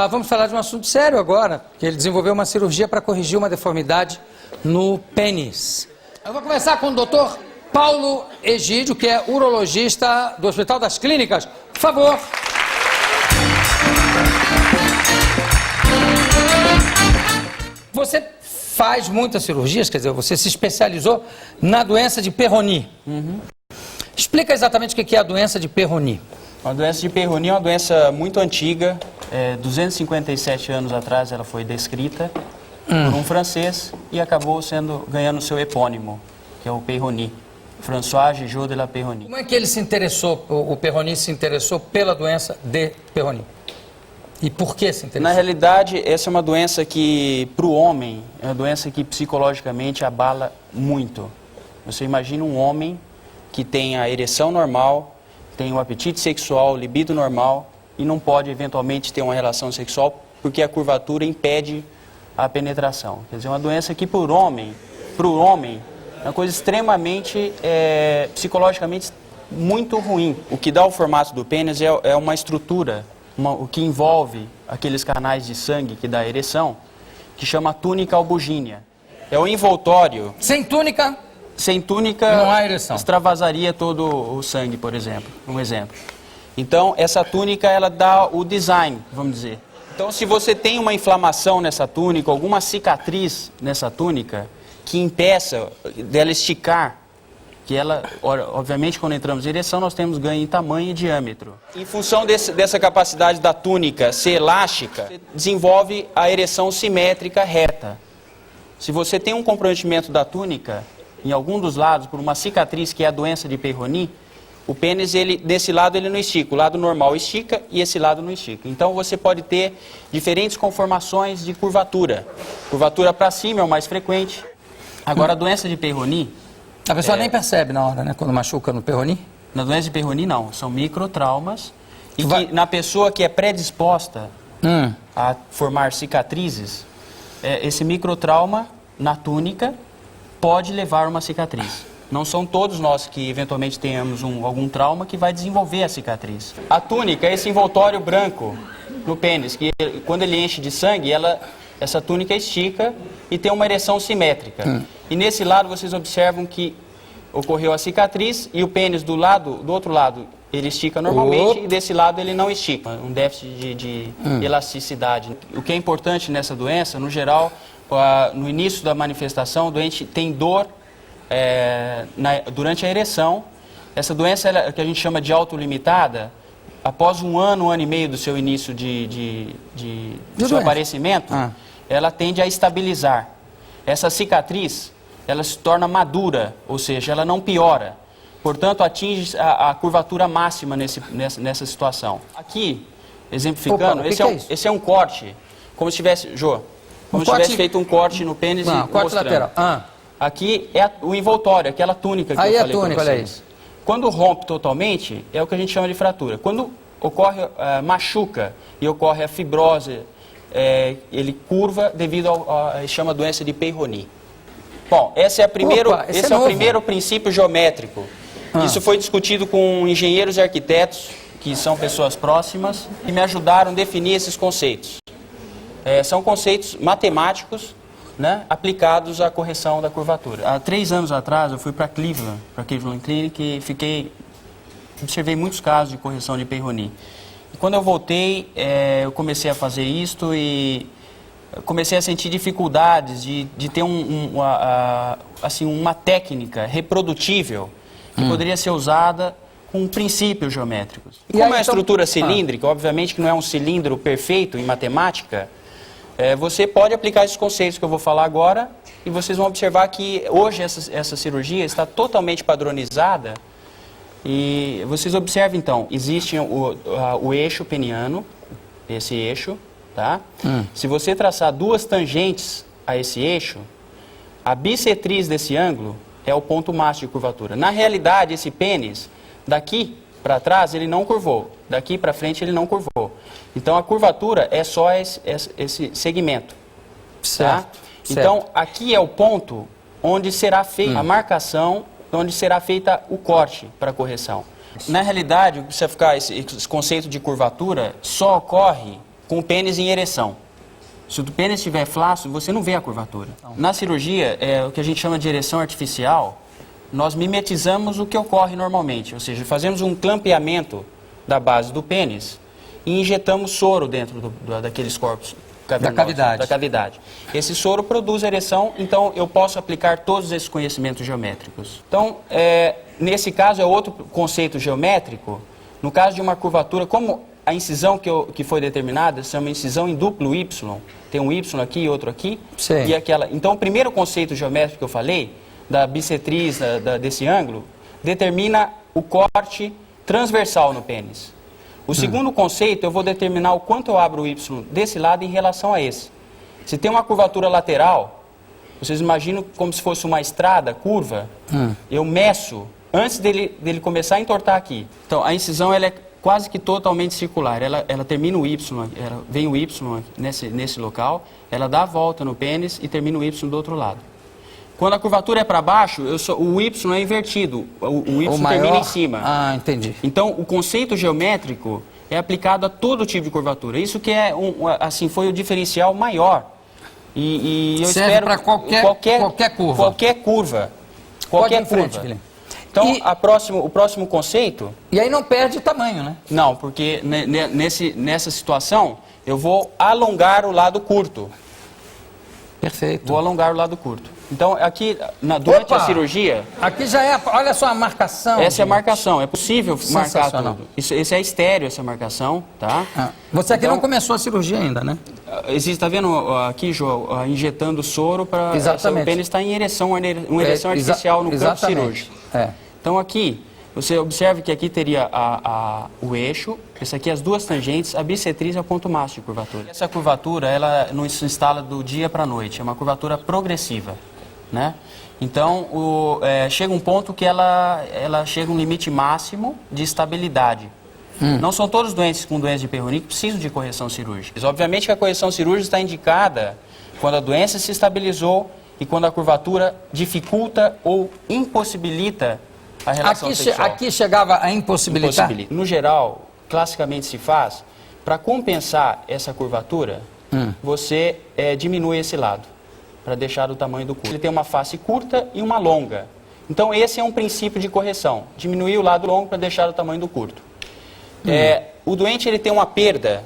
Vamos falar de um assunto sério agora, que ele desenvolveu uma cirurgia para corrigir uma deformidade no pênis. Eu vou começar com o doutor Paulo Egídio, que é urologista do Hospital das Clínicas. Por favor. Você faz muitas cirurgias, quer dizer, você se especializou na doença de Peyronie. Explica exatamente o que é a doença de Peyronie. A doença de Peyronie é uma doença muito antiga, 257 anos atrás ela foi descrita por um francês e acabou ganhando seu epônimo, que é o Peyronie, François Gigot de la Peyronie. Como é que ele se interessou, o Peyronie se interessou pela doença de Peyronie? E por que se interessou? Na realidade, essa é uma doença que, para o homem, é uma doença que psicologicamente abala muito. Você imagina um homem que tem a ereção normal, tem o apetite sexual, o libido normal e não pode eventualmente ter uma relação sexual porque a curvatura impede a penetração. Quer dizer, uma doença que para o homem é uma coisa extremamente, psicologicamente muito ruim. O que dá o formato do pênis é uma estrutura, o que envolve aqueles canais de sangue que dá a ereção, que chama túnica albugínea. É o envoltório. Sem túnica? Sem túnica, não há ereção. Extravasaria todo o sangue, por exemplo. Um exemplo. Então, essa túnica, ela dá o design, vamos dizer. Então, se você tem uma inflamação nessa túnica, alguma cicatriz nessa túnica, que impeça dela esticar, que ela, obviamente, quando entramos em ereção, nós temos ganho em tamanho e diâmetro. Em função dessa capacidade da túnica ser elástica, você desenvolve a ereção simétrica reta. Se você tem um comprometimento da túnica, em algum dos lados, por uma cicatriz que é a doença de Peyronie, o pênis, desse lado ele não estica, o lado normal estica e esse lado não estica. Então você pode ter diferentes conformações de curvatura. Curvatura para cima é o mais frequente. Agora a doença de Peyronie... A pessoa nem percebe na hora, né, quando machuca no Peyronie? Na doença de Peyronie não, são microtraumas e que na pessoa que é predisposta a formar cicatrizes, esse microtrauma na túnica pode levar uma cicatriz. Não são todos nós que eventualmente tenhamos algum trauma que vai desenvolver a cicatriz. A túnica é esse envoltório branco no pênis, que quando ele enche de sangue, essa túnica estica e tem uma ereção simétrica. E nesse lado vocês observam que ocorreu a cicatriz e o pênis do outro lado, ele estica normalmente e desse lado ele não estica. Um déficit de elasticidade. O que é importante nessa doença, no geral, no início da manifestação, o doente tem dor durante a ereção. Essa doença, que a gente chama de autolimitada, após um ano e meio do seu início do seu aparecimento, ela tende a estabilizar. Essa cicatriz, ela se torna madura, ou seja, ela não piora. Portanto, atinge a curvatura máxima nessa situação. Aqui, exemplificando, esse é um corte, como se tivesse... Como se tivesse feito um corte no pênis e corte lateral. Aqui é o envoltório, aquela túnica que eu falei para vocês. Olha isso. Quando rompe totalmente, é o que a gente chama de fratura. Quando ocorre, machuca e ocorre a fibrose, ele curva devido chama doença de Peyronie. Bom, esse é o primeiro princípio geométrico. Isso foi discutido com engenheiros e arquitetos, que são pessoas próximas, e me ajudaram a definir esses conceitos. São conceitos matemáticos, né, aplicados à correção da curvatura. Há 3 anos atrás eu fui para Cleveland Clinic e observei muitos casos de correção de Peyronie. E quando eu voltei, eu comecei a fazer isto e comecei a sentir dificuldades de ter uma técnica reprodutível que poderia ser usada com princípios geométricos. E como é a estrutura cilíndrica, obviamente que não é um cilindro perfeito em matemática, você pode aplicar esses conceitos que eu vou falar agora e vocês vão observar que hoje essa cirurgia está totalmente padronizada. E vocês observam então, existe o eixo peniano, esse eixo, tá? Se você traçar 2 tangentes a esse eixo, a bissetriz desse ângulo é o ponto máximo de curvatura. Na realidade, esse pênis, daqui para trás, ele não curvou. Daqui para frente, ele não curvou. Então, a curvatura é só esse segmento. Certo. Tá? Então, aqui é o ponto onde será feita a marcação, onde será feita o corte para correção. Na realidade, esse conceito de curvatura só ocorre com o pênis em ereção. Se o pênis estiver flácido, você não vê a curvatura. Na cirurgia, o que a gente chama de ereção artificial, nós mimetizamos o que ocorre normalmente, ou seja, fazemos um clampeamento da base do pênis e injetamos soro dentro daqueles corpos cavernosos, da cavidade. Esse soro produz ereção, então eu posso aplicar todos esses conhecimentos geométricos. Então, nesse caso é outro conceito geométrico. No caso de uma curvatura, como a incisão que foi determinada se chama incisão em duplo Y, tem um Y aqui e outro aqui, Sim. e aquela. Então, o primeiro conceito geométrico que eu falei, da bissetriz desse ângulo, determina o corte transversal no pênis. O segundo conceito, eu vou determinar o quanto eu abro o Y desse lado em relação a esse. Se tem uma curvatura lateral, vocês imaginam como se fosse uma estrada curva, eu meço antes dele começar a entortar aqui. Então, a incisão ela é quase que totalmente circular. Ela termina o Y, vem o Y nesse local, ela dá a volta no pênis e termina o Y do outro lado. Quando a curvatura é para baixo, o Y é invertido, o Y termina em cima. Ah, entendi. Então, o conceito geométrico é aplicado a todo tipo de curvatura. Isso que é, foi o diferencial maior. E eu serve espero para qualquer curva. Qualquer curva. Pode ir em frente, Guilherme. Então, o próximo conceito... E aí não perde tamanho, né? Não, porque nessa situação, eu vou alongar o lado curto. Perfeito. Vou alongar o lado curto. Então, aqui, durante a cirurgia... Aqui já é, olha só a marcação. Essa é a marcação, é possível marcar tudo. Esse é estéreo, essa marcação, tá? Você aqui não começou a cirurgia ainda, né? Está vendo aqui, João, injetando soro para... Exatamente. O pênis está em ereção, uma ereção artificial no campo cirúrgico. Então, aqui, você observa que aqui teria o eixo, esse aqui as duas tangentes, a bissetriz é o ponto máximo de curvatura. Essa curvatura, ela não se instala do dia para a noite, é uma curvatura progressiva, né? Então, chega um ponto que ela chega a um limite máximo de estabilidade. Não são todos doentes com doença de Peyronie que precisam de correção cirúrgica. Obviamente que a correção cirúrgica está indicada quando a doença se estabilizou e quando a curvatura dificulta ou impossibilita a relação sexual. Aqui chegava a impossibilitar? No geral, classicamente se faz, para compensar essa curvatura, você diminui esse lado, para deixar do tamanho do curto. Ele tem uma face curta e uma longa. Então esse é um princípio de correção, diminuir o lado longo para deixar do tamanho do curto. O doente ele tem uma perda,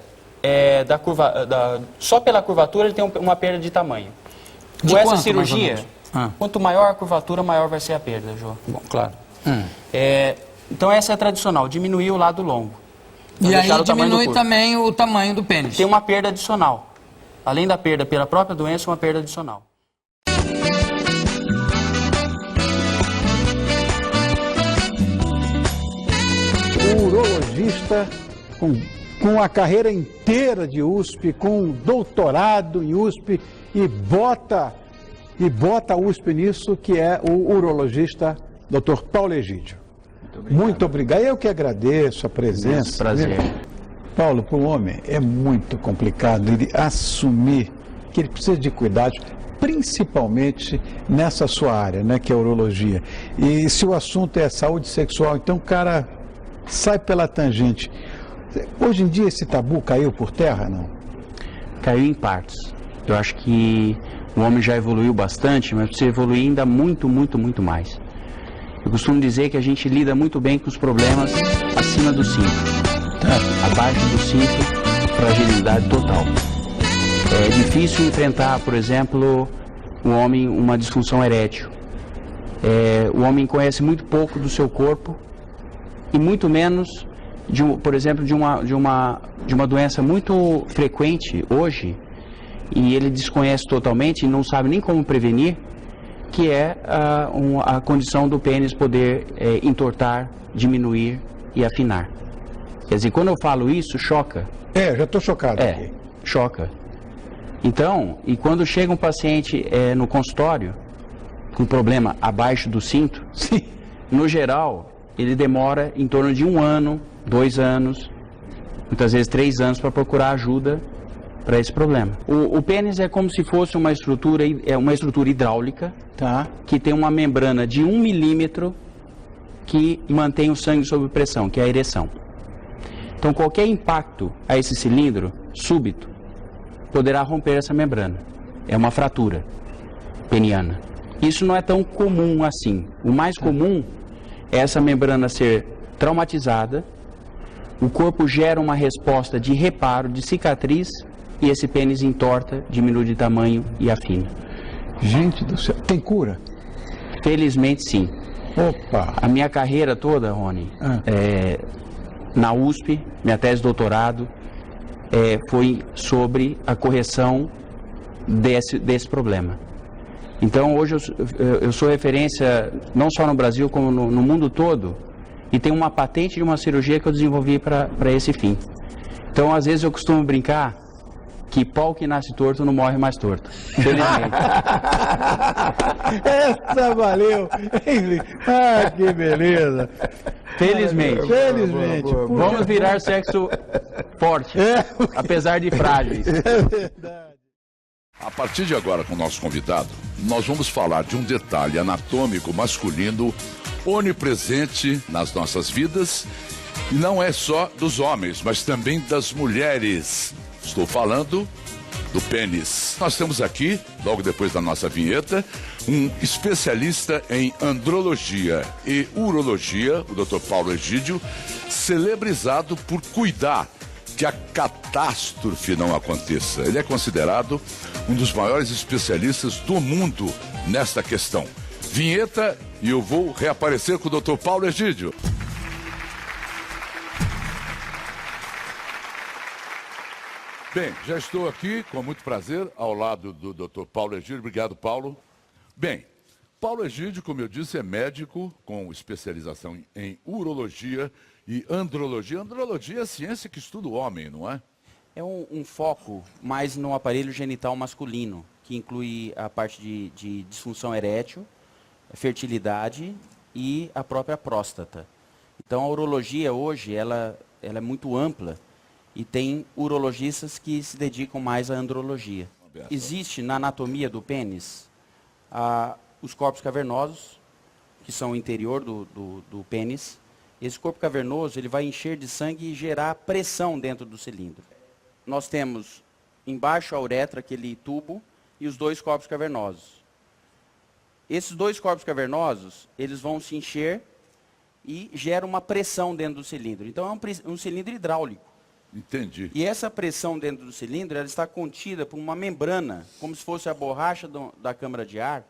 só pela curvatura ele tem uma perda de tamanho. Com essa cirurgia, quanto maior a curvatura, maior vai ser a perda, João. Bom, claro. Então essa é a tradicional, diminuir o lado longo. E aí diminui também o tamanho do pênis. Tem uma perda adicional. Além da perda pela própria doença, uma perda adicional. O urologista com a carreira inteira de USP, com doutorado em USP e bota a USP nisso, que é o urologista Dr. Paulo Egídio. Muito obrigado. Eu que agradeço a presença. Prazer. Paulo, para um homem é muito complicado ele assumir que ele precisa de cuidados, principalmente nessa sua área, né, que é a urologia. E se o assunto é saúde sexual, então o cara sai pela tangente. Hoje em dia esse tabu caiu por terra, não? Caiu em partes. Eu acho que o homem já evoluiu bastante, mas precisa evoluir ainda muito, muito, muito mais. Eu costumo dizer que a gente lida muito bem com os problemas acima do cinto. Abaixo do cinto, fragilidade total. É difícil enfrentar, por exemplo, o homem uma disfunção erétil. O homem conhece muito pouco do seu corpo e muito menos, por exemplo, de uma doença muito frequente hoje, e ele desconhece totalmente e não sabe nem como prevenir, que é a condição do pênis poder entortar, diminuir e afinar. Quer dizer, quando eu falo isso, choca. Já estou chocado aqui. Choca. Então, e quando chega um paciente no consultório com problema abaixo do cinto, sim, no geral, ele demora em torno de 1 ano, 2 anos, muitas vezes 3 anos para procurar ajuda para esse problema. O pênis é como se fosse uma estrutura hidráulica, tá, que tem uma membrana de 1 milímetro que mantém o sangue sob pressão, que é a ereção. Então qualquer impacto a esse cilindro súbito, poderá romper essa membrana. É uma fratura peniana. Isso não é tão comum assim. O mais comum é essa membrana ser traumatizada, o corpo gera uma resposta de reparo, de cicatriz, e esse pênis entorta, diminui de tamanho e afina. Gente do céu, tem cura? Felizmente sim. Opa! A minha carreira toda, Rony, na USP, minha tese de doutorado, foi sobre a correção desse problema. Então hoje eu sou referência não só no Brasil como no mundo todo, e tenho uma patente de uma cirurgia que eu desenvolvi para esse fim. Então às vezes eu costumo brincar que pau que nasce torto não morre mais torto. Felizmente. Essa valeu! Ah, que beleza! Felizmente. Felizmente. Vamos virar sexo forte, apesar de frágeis. A partir de agora, com o nosso convidado, nós vamos falar de um detalhe anatômico masculino onipresente nas nossas vidas, e não é só dos homens, mas também das mulheres. Estou falando do pênis. Nós temos aqui, logo depois da nossa vinheta, um especialista em andrologia e urologia, o Dr. Paulo Egídio, celebrizado por cuidar que a catástrofe não aconteça. Ele é considerado um dos maiores especialistas do mundo nesta questão. Vinheta e eu vou reaparecer com o Dr. Paulo Egídio. Bem, já estou aqui com muito prazer ao lado do Dr. Paulo Egídio. Obrigado, Paulo. Bem, Paulo Egídio, como eu disse, é médico com especialização em urologia e andrologia. Andrologia é a ciência que estuda o homem, não é? É um foco mais no aparelho genital masculino, que inclui a parte de disfunção erétil, fertilidade e a própria próstata. Então a urologia hoje ela é muito ampla e tem urologistas que se dedicam mais à andrologia. Existe na anatomia do pênis os corpos cavernosos, que são o interior do pênis. Esse corpo cavernoso ele vai encher de sangue e gerar pressão dentro do cilindro. Nós temos embaixo a uretra, aquele tubo, e os dois corpos cavernosos. Esses dois corpos cavernosos, eles vão se encher e geram uma pressão dentro do cilindro. Então é um cilindro hidráulico. Entendi. E essa pressão dentro do cilindro, ela está contida por uma membrana, como se fosse a borracha da câmara de ar,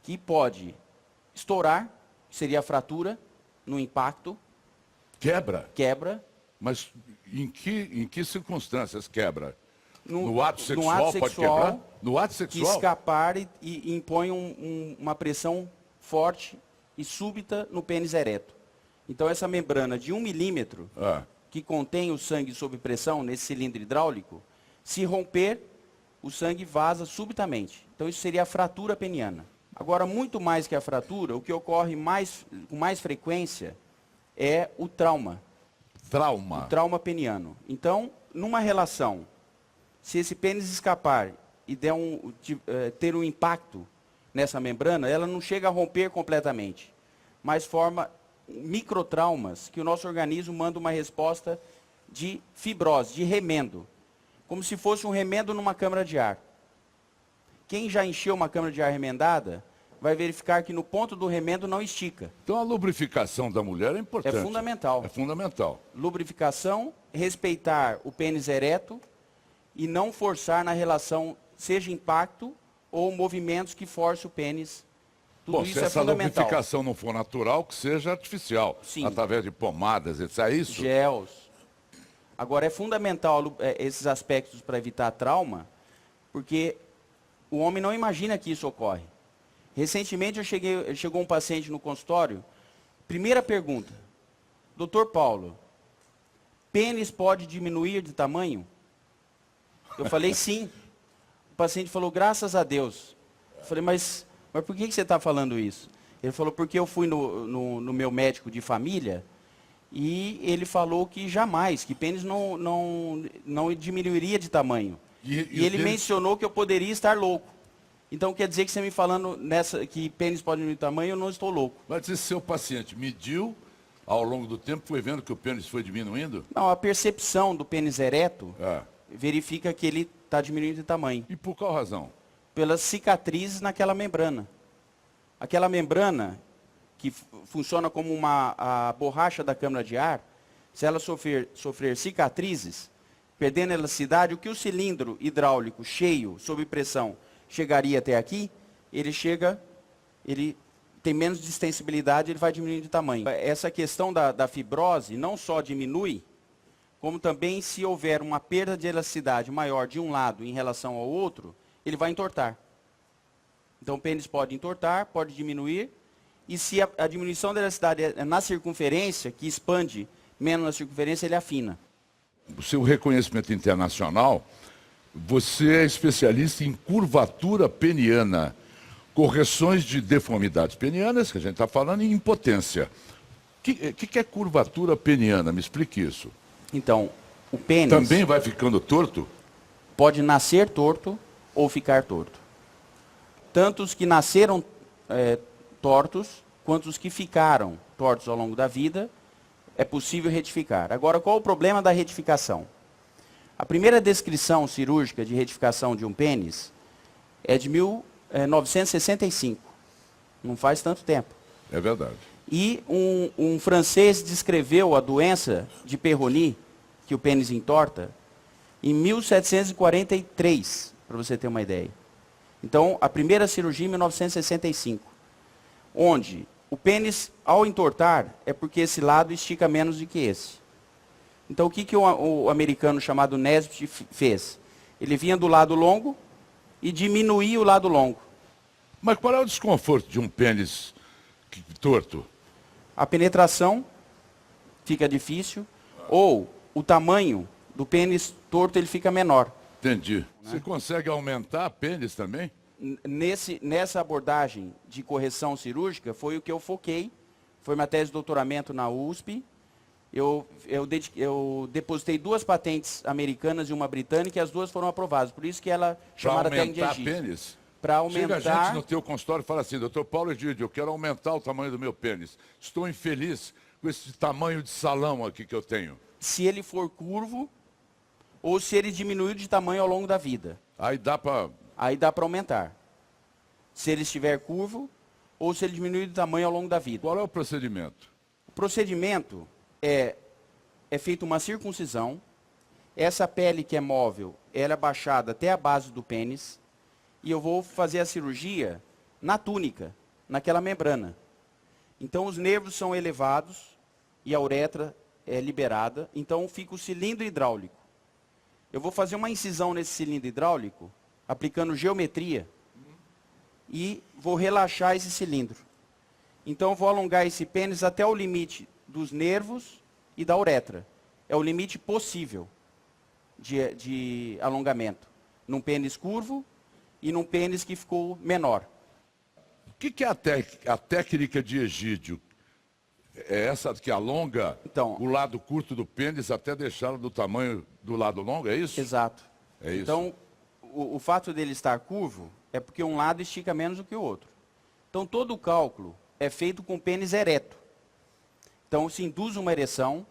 que pode estourar, seria a fratura, no impacto. Quebra? Quebra. Mas em que circunstâncias quebra? No No ato sexual pode quebrar? No ato Que sexual? escapar e impõe uma pressão forte e súbita no pênis ereto. Então essa membrana de 1 milímetro, que contém o sangue sob pressão nesse cilindro hidráulico, se romper, o sangue vaza subitamente. Então isso seria a fratura peniana. Agora, muito mais que a fratura, o que ocorre com mais frequência é o trauma. Trauma. O trauma peniano. Então, numa relação, se esse pênis escapar e ter um impacto nessa membrana, ela não chega a romper completamente, mas forma microtraumas que o nosso organismo manda uma resposta de fibrose, de remendo, como se fosse um remendo numa câmara de ar. Quem já encheu uma câmara de ar remendada vai verificar que no ponto do remendo não estica. Então a lubrificação da mulher é importante. É fundamental. É fundamental. Lubrificação, respeitar o pênis ereto e não forçar na relação, seja impacto ou movimentos que forcem o pênis. Tudo Bom, isso se é essa fundamental. lubrificação não for natural, que seja artificial. Sim. Através de pomadas, etc. É isso? Gels. Agora, é fundamental esses aspectos para evitar trauma, porque o homem não imagina que isso ocorre. Recentemente, chegou um paciente no consultório, primeira pergunta, Dr. Paulo, pênis pode diminuir de tamanho? Eu falei, sim. O paciente falou, graças a Deus. Eu falei, mas por que você está falando isso? Ele falou, porque eu fui no meu médico de família e ele falou que jamais, que pênis não diminuiria de tamanho. E ele mencionou que eu poderia estar louco. Então quer dizer que você me falando que pênis pode diminuir de tamanho, eu não estou louco. Mas esse seu paciente mediu, ao longo do tempo, foi vendo que o pênis foi diminuindo? Não, a percepção do pênis ereto verifica que ele está diminuindo de tamanho. E por qual razão? Pelas cicatrizes naquela membrana. Aquela membrana, que funciona como a borracha da câmara de ar, se ela sofrer cicatrizes, perdendo elasticidade, o que o cilindro hidráulico cheio, sob pressão, chegaria até aqui, ele tem menos distensibilidade, ele vai diminuindo de tamanho. Essa questão da fibrose não só diminui, como também se houver uma perda de elasticidade maior de um lado em relação ao outro, ele vai entortar. Então o pênis pode entortar, pode diminuir, e se a diminuição da elasticidade é na circunferência, que expande menos na circunferência, ele afina. O seu reconhecimento internacional, você é especialista em curvatura peniana, correções de deformidades penianas, que a gente está falando, e impotência. O que é curvatura peniana? Me explique isso. Então, o pênis Também vai ficando torto? pode nascer torto ou ficar torto. Tanto os que nasceram tortos, quanto os que ficaram tortos ao longo da vida, é possível retificar. Agora, qual o problema da retificação? A primeira descrição cirúrgica de retificação de um pênis é de 1965. Não faz tanto tempo. É verdade. E um francês descreveu a doença de Peyronie, que o pênis entorta, em 1743, para você ter uma ideia. Então, a primeira cirurgia em 1965, onde o pênis, ao entortar, é porque esse lado estica menos do que esse. Então, o que o americano chamado Nesbitt fez? Ele vinha do lado longo e diminuía o lado longo. Mas qual é o desconforto de um pênis torto? A penetração fica difícil, ou o tamanho do pênis torto ele fica menor. Entendi. Você consegue aumentar pênis também? Nessa abordagem de correção cirúrgica foi o que eu foquei, foi minha tese de doutoramento na USP. Eu depositei 2 patentes americanas e uma britânica e as 2 foram aprovadas. Por isso que ela é chamada técnica de Egídio. Pênis? Para aumentar. Chega a gente no teu consultório e fala assim, doutor Paulo Egídio, eu quero aumentar o tamanho do meu pênis. Estou infeliz com esse tamanho de salão aqui que eu tenho. Se ele for curvo ou se ele diminuir de tamanho ao longo da vida. Aí dá para... Aí dá para aumentar. Se ele estiver curvo ou se ele diminuir de tamanho ao longo da vida. Qual é o procedimento? O procedimento é feita uma circuncisão. Essa pele que é móvel, ela é baixada até a base do pênis. E eu vou fazer a cirurgia na túnica, naquela membrana. Então os nervos são elevados e a uretra é liberada. Então fica o cilindro hidráulico. Eu vou fazer uma incisão nesse cilindro hidráulico, aplicando geometria, e vou relaxar esse cilindro. Então eu vou alongar esse pênis até o limite dos nervos e da uretra. É o limite possível de alongamento. Num pênis curvo e num pênis que ficou menor. O que é a técnica de Egídio? É essa que alonga o lado curto do pênis até deixá-lo do tamanho do lado longo, é isso? Exato. É isso. Então, o fato dele estar curvo é porque um lado estica menos do que o outro. Então, todo o cálculo é feito com o pênis ereto. Então, se induz uma ereção,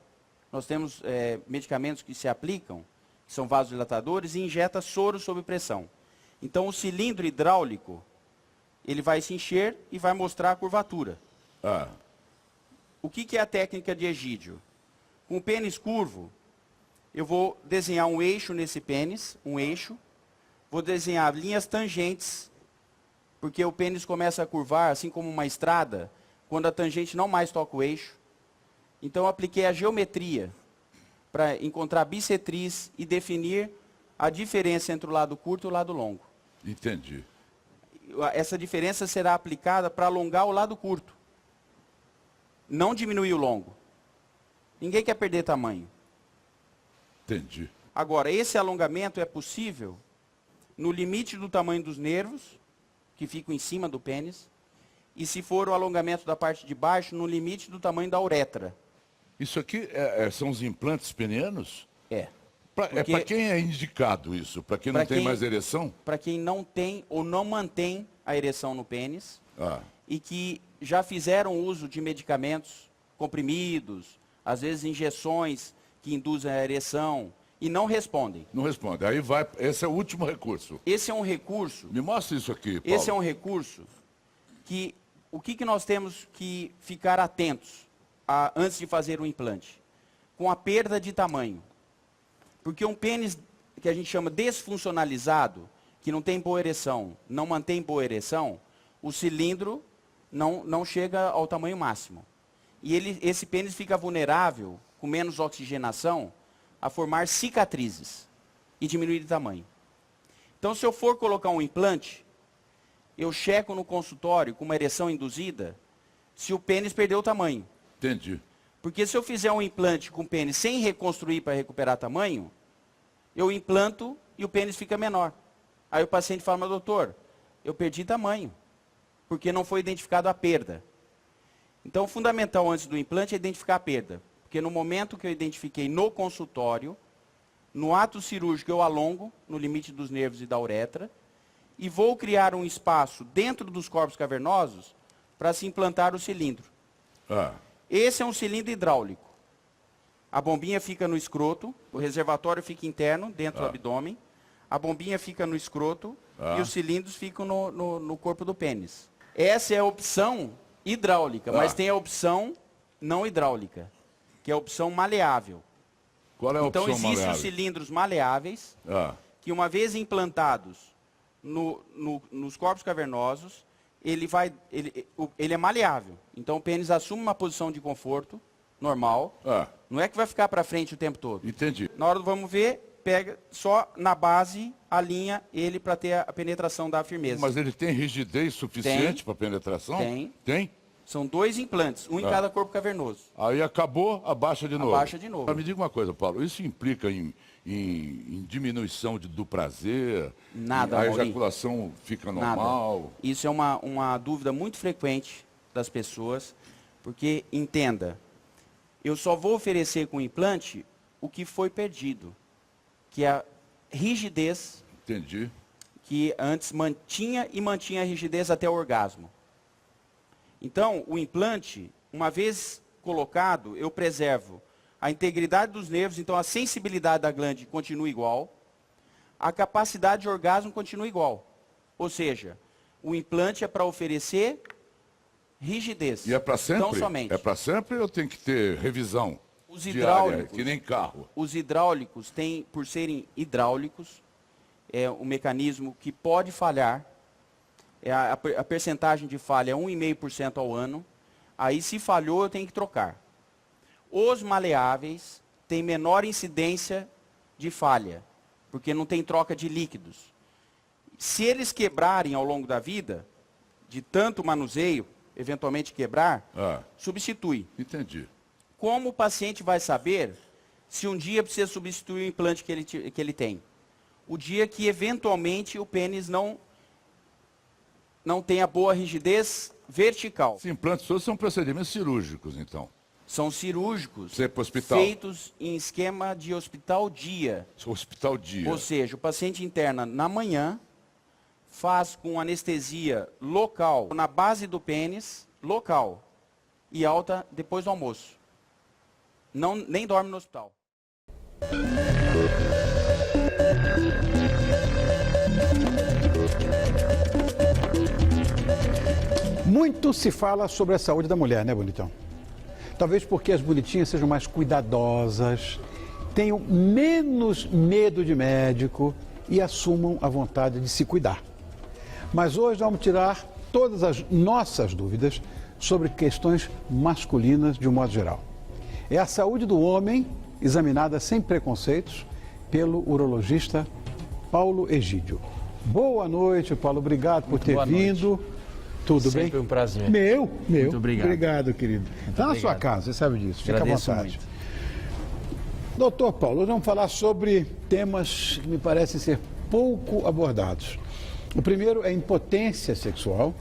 nós temos medicamentos que se aplicam, que são vasodilatadores, e injeta soro sob pressão. Então, o cilindro hidráulico, ele vai se encher e vai mostrar a curvatura. Ah. O que é a técnica de Egídio? Com o pênis curvo, eu vou desenhar um eixo nesse pênis, vou desenhar linhas tangentes, porque o pênis começa a curvar, assim como uma estrada, quando a tangente não mais toca o eixo. Então eu apliquei a geometria para encontrar bissetriz e definir a diferença entre o lado curto e o lado longo. Entendi. Essa diferença será aplicada para alongar o lado curto. Não diminuir o longo. Ninguém quer perder tamanho. Entendi. Agora, esse alongamento é possível no limite do tamanho dos nervos, que ficam em cima do pênis, e se for o alongamento da parte de baixo, no limite do tamanho da uretra. Isso aqui são os implantes penianos? É. É para quem é indicado isso? Para quem não tem mais ereção? Para quem não tem ou não mantém a ereção no pênis e que já fizeram uso de medicamentos comprimidos, às vezes injeções que induzem a ereção e não respondem. Não responde. Aí vai, esse é o último recurso. Esse é um recurso. Me mostra isso aqui, Paulo. Esse é um recurso que o que nós temos que ficar atentos antes de fazer o implante? Com a perda de tamanho. Porque um pênis que a gente chama desfuncionalizado, que não tem boa ereção, não mantém boa ereção, o cilindro não chega ao tamanho máximo. E esse pênis fica vulnerável, com menos oxigenação, a formar cicatrizes e diminuir de tamanho. Então, se eu for colocar um implante, eu checo no consultório com uma ereção induzida se o pênis perdeu o tamanho. Entendi. Porque se eu fizer um implante com o pênis sem reconstruir para recuperar tamanho, eu implanto e o pênis fica menor. Aí o paciente fala, mas doutor, eu perdi tamanho, porque não foi identificado a perda. Então, o fundamental antes do implante é identificar a perda. Porque no momento que eu identifiquei no consultório, no ato cirúrgico eu alongo, no limite dos nervos e da uretra, e vou criar um espaço dentro dos corpos cavernosos para se implantar o cilindro. Esse é um cilindro hidráulico. A bombinha fica no escroto, o reservatório fica interno, dentro do abdômen, a bombinha fica no escroto e os cilindros ficam no corpo do pênis. Essa é a opção hidráulica, mas tem a opção não hidráulica, que é a opção maleável. Qual é a opção maleável? Então existem os cilindros maleáveis, que uma vez implantados nos corpos cavernosos, ele é maleável. Então o pênis assume uma posição de conforto normal. Não é que vai ficar para frente o tempo todo. Entendi. Na hora do vamos ver, pega só na base, alinha ele para ter a penetração da firmeza. Mas ele tem rigidez suficiente para penetração? Tem. Tem? São 2 implantes, um em cada corpo cavernoso. Aí acabou, abaixa de novo. Abaixa de novo. Mas me diga uma coisa, Paulo, isso implica em diminuição do prazer? Nada, A Maurinho. ejaculação fica normal? Nada. Isso é uma dúvida muito frequente das pessoas, porque, entenda, eu só vou oferecer com o implante o que foi perdido, que é a rigidez. Entendi. Que antes mantinha a rigidez até o orgasmo. Então, o implante, uma vez colocado, eu preservo a integridade dos nervos, então a sensibilidade da glande continua igual, a capacidade de orgasmo continua igual. Ou seja, o implante é para oferecer rigidez. E é para sempre? Então, somente. É para sempre ou tem que ter revisão? Os diária, hidráulicos, que nem carro. Os hidráulicos têm, por serem hidráulicos, é um mecanismo que pode falhar. A percentagem de falha é 1,5% ao ano. Aí, se falhou, eu tenho que trocar. Os maleáveis têm menor incidência de falha, porque não tem troca de líquidos. Se eles quebrarem ao longo da vida, de tanto manuseio, eventualmente quebrar, substitui. Entendi. Como o paciente vai saber se um dia precisa substituir o implante que ele tem? O dia que, eventualmente, o pênis não tem a boa rigidez vertical. Os implantes todos são procedimentos cirúrgicos, então. São cirúrgicos, feitos em esquema de hospital-dia. Hospital-dia. Ou seja, o paciente interna na manhã, faz com anestesia local, na base do pênis, local, e alta depois do almoço. Nem dorme no hospital. Muito se fala sobre a saúde da mulher, né, bonitão? Talvez porque as bonitinhas sejam mais cuidadosas, tenham menos medo de médico e assumam a vontade de se cuidar. Mas hoje vamos tirar todas as nossas dúvidas sobre questões masculinas de um modo geral. É a saúde do homem examinada sem preconceitos pelo urologista Paulo Egídio. Boa noite, Paulo. Obrigado por ter vindo. Tudo bem? Sempre um prazer. Meu. Muito obrigado. Obrigado, querido. Está na sua casa, você sabe disso. Fica à vontade. Muito. Doutor Paulo, hoje vamos falar sobre temas que me parecem ser pouco abordados. O primeiro é a impotência sexual,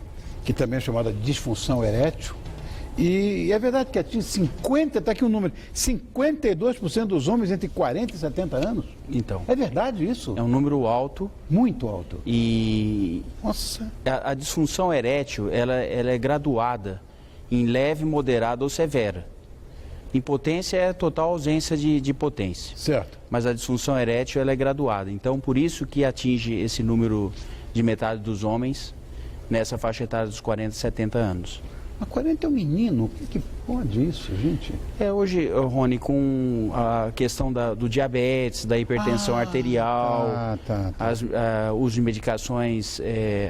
que também é chamada de disfunção erétil. E é verdade que atinge 52% dos homens entre 40 e 70 anos? Então. É verdade isso? É um número alto. Muito alto. E nossa, a disfunção erétil, ela é graduada em leve, moderada ou severa. Impotência é total ausência de potência. Certo. Mas a disfunção erétil ela é graduada. Então, por isso que atinge esse número de metade dos homens nessa faixa etária dos 40, 70 anos. Mas 40 é um menino, o que pode isso, gente? Hoje, Rony, com a questão do diabetes, da hipertensão arterial, uso de medicações,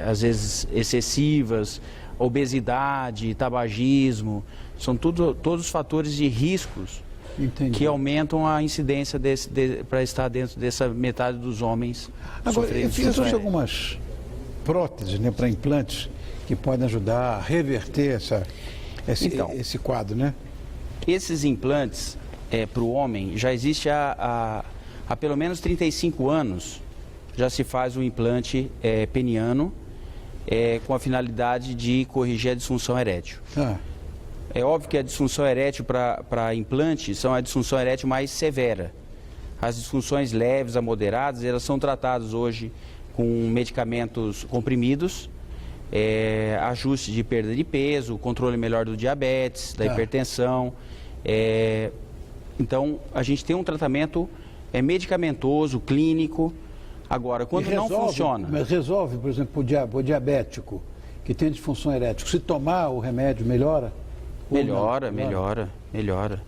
às vezes, excessivas, obesidade, tabagismo, são todos os fatores de riscos que aumentam a incidência para estar dentro dessa metade dos homens. Agora, existem algumas próteses, né, para implantes que podem ajudar a reverter esse quadro, né? Esses implantes, para o homem, já existe há pelo menos 35 anos, já se faz o implante peniano com a finalidade de corrigir a disfunção erétil. É óbvio que a disfunção erétil para implante são a disfunção erétil mais severa. As disfunções leves a moderadas, elas são tratadas hoje com medicamentos comprimidos, ajuste de perda de peso, controle melhor do diabetes, da hipertensão. Então, a gente tem um tratamento medicamentoso, clínico. Agora, quando não funciona... Mas resolve, por exemplo, o diabético que tem disfunção erétil, se tomar o remédio, melhora? Melhora.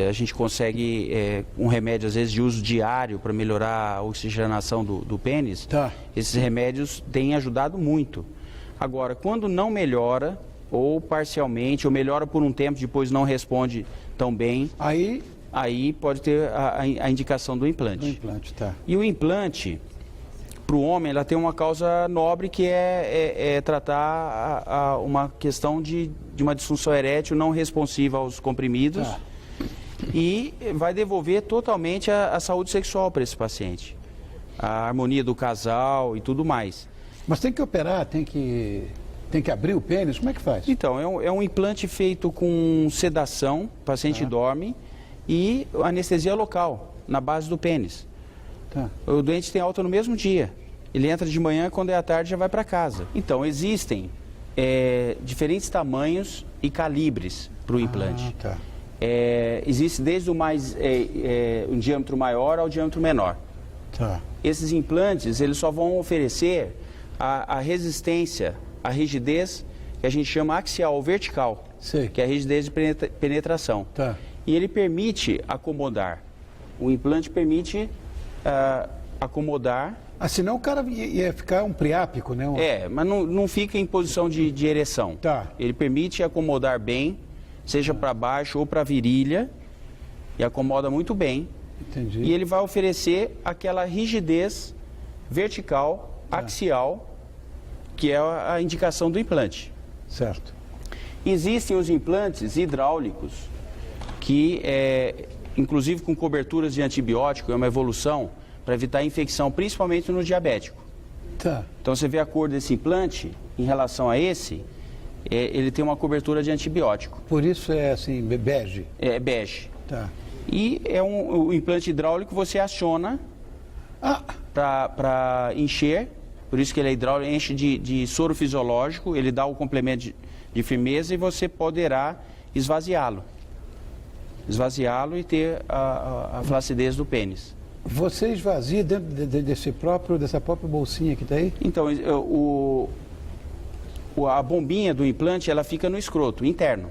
A gente consegue um remédio, às vezes, de uso diário para melhorar a oxigenação do pênis. Esses remédios têm ajudado muito. Agora, quando não melhora, ou parcialmente, ou melhora por um tempo, depois não responde tão bem, aí pode ter a indicação do implante. E o implante, para o homem, ela tem uma causa nobre, que é tratar uma questão de uma disfunção erétil não responsiva aos comprimidos. E vai devolver totalmente a saúde sexual para esse paciente, a harmonia do casal e tudo mais. Mas tem que operar, tem que abrir o pênis, como é que faz? Então, é um implante feito com sedação, o paciente dorme, e anestesia local, na base do pênis. O doente tem alta no mesmo dia, ele entra de manhã, quando é à tarde já vai para casa. Então, existem diferentes tamanhos e calibres para o implante. Existe desde um diâmetro maior ao diâmetro menor. Esses implantes, eles só vão oferecer a resistência, a rigidez, que a gente chama axial ou vertical, que é a rigidez de penetração. E ele permite acomodar. O implante permite acomodar. Senão o cara ia ficar um priápico, né? Mas não fica em posição de ereção. Ele permite acomodar bem, seja para baixo ou para a virilha, e acomoda muito bem. E ele vai oferecer aquela rigidez vertical, axial, que é a indicação do implante. Certo. Existem os implantes hidráulicos, que inclusive com coberturas de antibiótico, é uma evolução para evitar infecção, principalmente no diabético. Então você vê a cor desse implante, em relação a esse, ele tem uma cobertura de antibiótico. Por isso é assim, bege? É bege. E o implante hidráulico você aciona para encher, por isso que ele é hidráulico, enche de soro fisiológico, ele dá o complemento de firmeza, e você poderá esvaziá-lo e ter a flacidez do pênis. Você esvazia dentro dessa própria bolsinha que está aí? Então, a bombinha do implante, ela fica no escroto interno.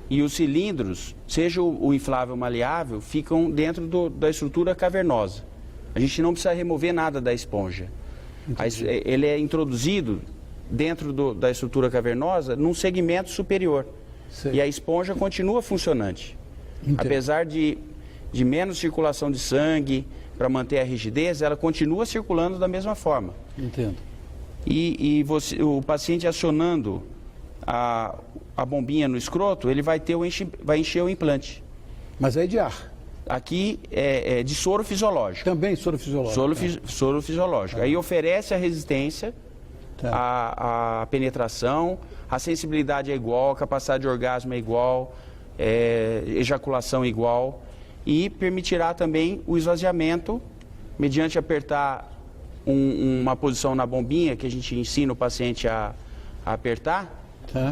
E os cilindros, seja o inflável ou maleável, ficam dentro da estrutura cavernosa. A gente não precisa remover nada da esponja. Ele é introduzido dentro da estrutura cavernosa num segmento superior. E a esponja continua funcionante. Apesar de menos circulação de sangue, para manter a rigidez, ela continua circulando da mesma forma. E o paciente acionando a bombinha no escroto, ele vai encher o implante. Mas é de ar? Aqui é de soro fisiológico. Também soro fisiológico? Soro fisiológico. Aí oferece a resistência, a penetração, a sensibilidade é igual, a capacidade de orgasmo é igual, ejaculação é igual, e permitirá também o esvaziamento, mediante apertar uma posição na bombinha, que a gente ensina o paciente a apertar,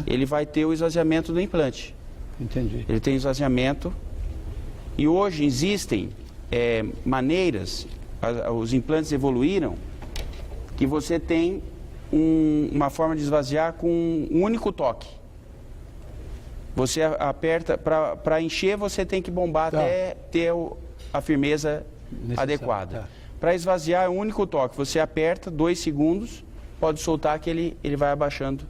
ele vai ter o esvaziamento do implante. Entendi. Ele tem esvaziamento. E hoje existem maneiras, os implantes evoluíram, que você tem uma forma de esvaziar com um único toque. Você aperta, para encher você tem que bombar até ter a firmeza adequada. Para esvaziar é um único toque, você aperta 2 segundos, pode soltar que ele vai abaixando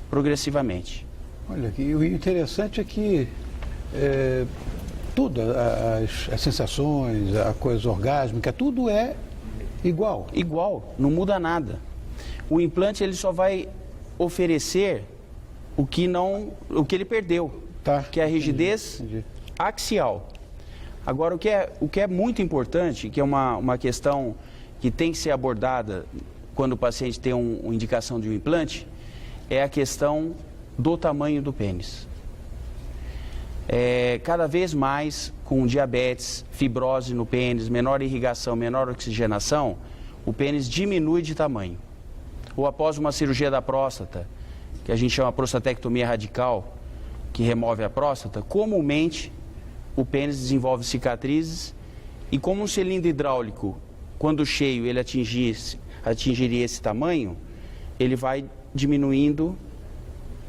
progressivamente. Olha, e o interessante é que tudo, as sensações, a coisa orgásmica, tudo é igual. Igual, não muda nada. O implante ele só vai oferecer o que ele perdeu, que é a rigidez axial. Agora, o que é muito importante, que é uma questão que tem que ser abordada quando o paciente tem uma indicação de um implante, é a questão do tamanho do pênis. Cada vez mais, com diabetes, fibrose no pênis, menor irrigação, menor oxigenação, o pênis diminui de tamanho. Ou após uma cirurgia da próstata, que a gente chama prostatectomia radical, que remove a próstata, comumente o pênis desenvolve cicatrizes e como um cilindro hidráulico, quando cheio, ele atingiria esse tamanho, ele vai diminuindo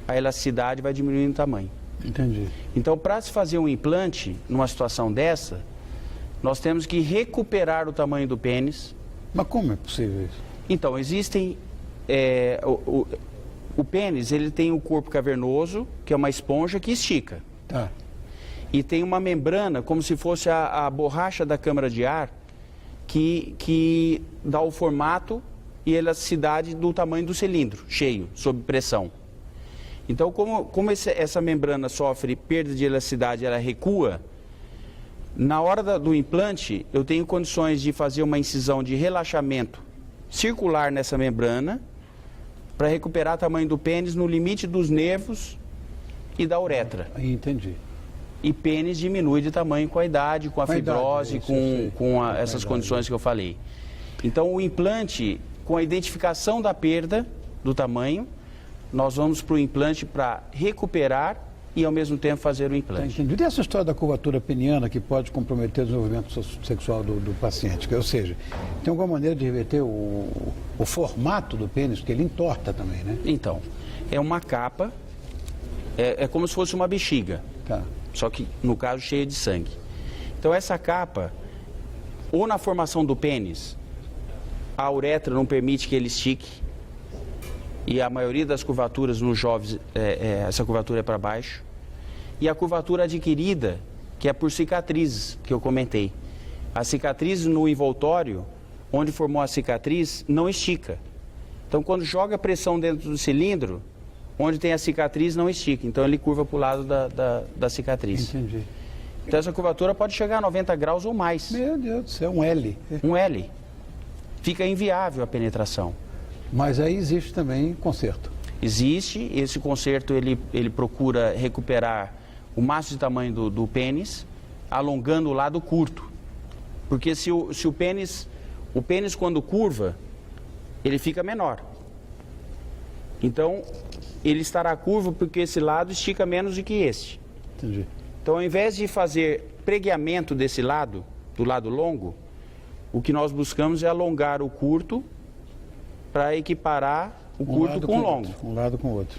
a elasticidade, vai diminuindo o tamanho. Entendi. Então, para se fazer um implante, numa situação dessa, nós temos que recuperar o tamanho do pênis. Mas como é possível isso? Então, existem... o pênis, ele tem o corpo cavernoso, que é uma esponja que estica. Tá. E tem uma membrana, como se fosse a borracha da câmara de ar, que dá o formato e elasticidade do tamanho do cilindro, cheio, sob pressão. Então, como essa membrana sofre perda de elasticidade, ela recua, na hora do implante, eu tenho condições de fazer uma incisão de relaxamento circular nessa membrana, para recuperar o tamanho do pênis no limite dos nervos e da uretra. Entendi. E pênis diminui de tamanho com a idade, com a fibrose, com essas condições que eu falei. Então, o implante, com a identificação da perda do tamanho, nós vamos para o implante para recuperar e, ao mesmo tempo, fazer o implante. Entendi. E essa história da curvatura peniana que pode comprometer o desenvolvimento sexual do paciente? Ou seja, tem alguma maneira de reverter o formato do pênis, porque ele entorta também, né? Então, é uma capa, é como se fosse uma bexiga. Tá. Só que, no caso, cheia de sangue. Então, essa capa, ou na formação do pênis, a uretra não permite que ele estique, e a maioria das curvaturas nos jovens, essa curvatura é para baixo, e a curvatura adquirida, que é por cicatrizes, que eu comentei. As cicatrizes no envoltório, onde formou a cicatriz, não estica. Então, quando joga pressão dentro do cilindro, onde tem a cicatriz não estica, então ele curva para o lado da cicatriz. Entendi. Então essa curvatura pode chegar a 90 graus ou mais. Meu Deus do céu, um L. Um L. Fica inviável a penetração. Mas aí existe também conserto. Existe, esse conserto ele procura recuperar o máximo de tamanho do pênis, alongando o lado curto. Porque se o pênis quando curva, ele fica menor. Então, ele estará curvo porque esse lado estica menos do que este. Entendi. Então, ao invés de fazer pregueamento desse lado, do lado longo, o que nós buscamos é alongar o curto para equiparar o curto com o longo. Um lado com o outro.